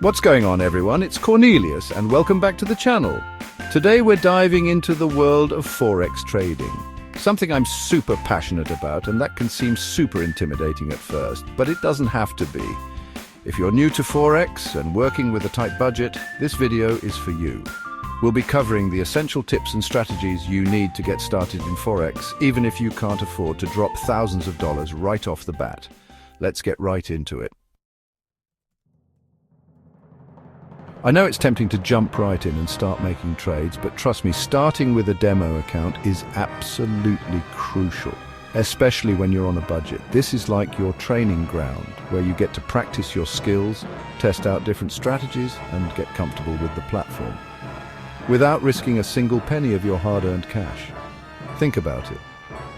What's going on, everyone? It's Cornelius and welcome back to the channel. Today we're diving into the world of Forex trading. Something I'm super passionate about, and that can seem super intimidating at first, but it doesn't have to be. If you're new to Forex and working with a tight budget, this video is for you. We'll be covering the essential tips and strategies you need to get started in Forex, even if you can't afford to drop thousands of dollars right off the bat. Let's get right into it. I know it's tempting to jump right in and start making trades, but trust me, starting with a demo account is absolutely crucial, especially when you're on a budget. This is like your training ground, where you get to practice your skills, test out different strategies, and get comfortable with the platform, without risking a single penny of your hard-earned cash. Think about it.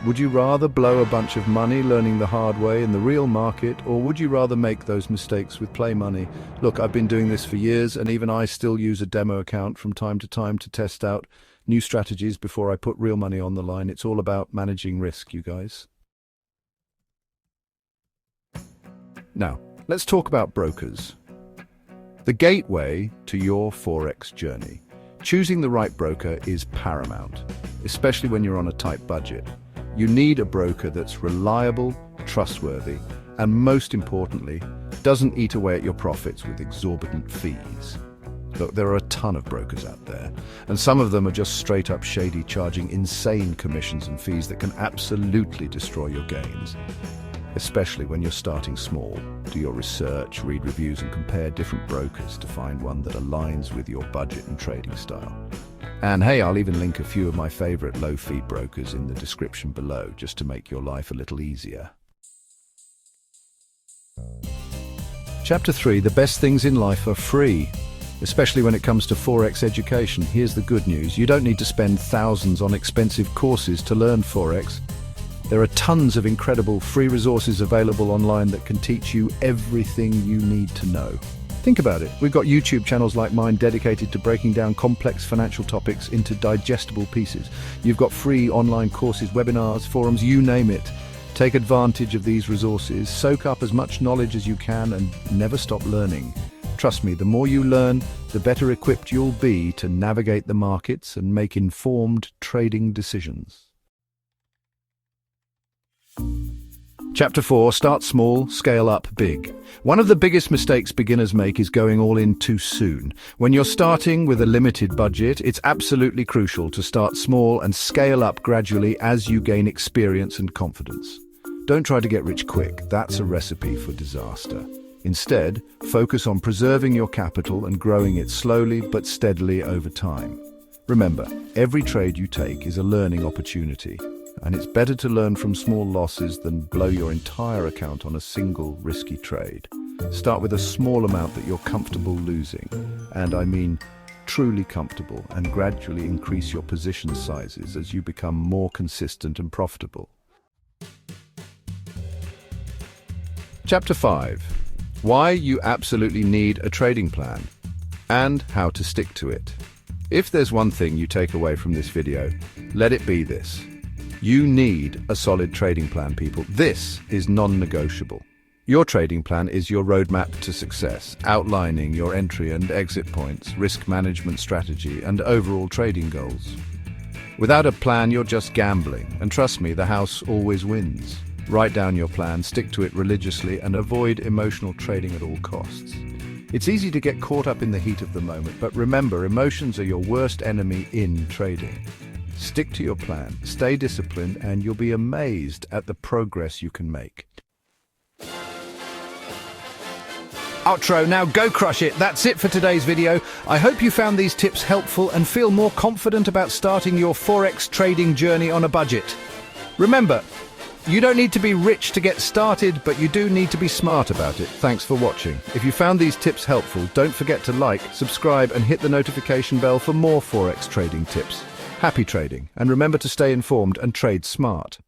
Would you rather blow a bunch of money learning the hard way in the real market, or would you rather make those mistakes with play money? Look, I've been doing this for years, and even I still use a demo account from time to time to test out new strategies before I put real money on the line. It's all about managing risk, you guys. Now, let's talk about brokers. The gateway to your Forex journey. Choosing the right broker is paramount, especially when you're on a tight budget. You need a broker that's reliable, trustworthy, and most importantly, doesn't eat away at your profits with exorbitant fees. Look, there are a ton of brokers out there, and some of them are just straight up shady, charging insane commissions and fees that can absolutely destroy your gains. Especially when you're starting small. Do your research, read reviews, and compare different brokers to find one that aligns with your budget and trading style. And hey, I'll even link a few of my favorite low-fee brokers in the description below, just to make your life a little easier. Chapter 3, the best things in life are free. Especially when it comes to Forex education. Here's the good news. You don't need to spend thousands on expensive courses to learn Forex. There are tons of incredible free resources available online that can teach you everything you need to know. Think about it. We've got YouTube channels like mine dedicated to breaking down complex financial topics into digestible pieces. You've got free online courses, webinars, forums, you name it. Take advantage of these resources, soak up as much knowledge as you can, and never stop learning. Trust me, the more you learn, the better equipped you'll be to navigate the markets and make informed trading decisions. Chapter 4, start small, scale up big. One of the biggest mistakes beginners make is going all in too soon. When you're starting with a limited budget, it's absolutely crucial to start small and scale up gradually as you gain experience and confidence. Don't try to get rich quick. That's a recipe for disaster. Instead, focus on preserving your capital and growing it slowly but steadily over time. Remember, every trade you take is a learning opportunity. And it's better to learn from small losses than blow your entire account on a single risky trade. Start with a small amount that you're comfortable losing, and I mean truly comfortable, and gradually increase your position sizes as you become more consistent and profitable. Chapter 5. Why you absolutely need a trading plan, and how to stick to it. If there's one thing you take away from this video, let it be this. You need a solid trading plan, people. This is non-negotiable. Your trading plan is your roadmap to success, outlining your entry and exit points, risk management strategy, and overall trading goals. Without a plan, you're just gambling, and trust me, the house always wins. Write down your plan, stick to it religiously, and avoid emotional trading at all costs. It's easy to get caught up in the heat of the moment, but remember, emotions are your worst enemy in trading. Stick to your plan, stay disciplined, and you'll be amazed at the progress you can make. Outro, now go crush it. That's it for today's video. I hope you found these tips helpful and feel more confident about starting your Forex trading journey on a budget. Remember, you don't need to be rich to get started, but you do need to be smart about it. Thanks for watching. If you found these tips helpful, don't forget to like, subscribe, and hit the notification bell for more Forex trading tips. Happy trading, and remember to stay informed and trade smart.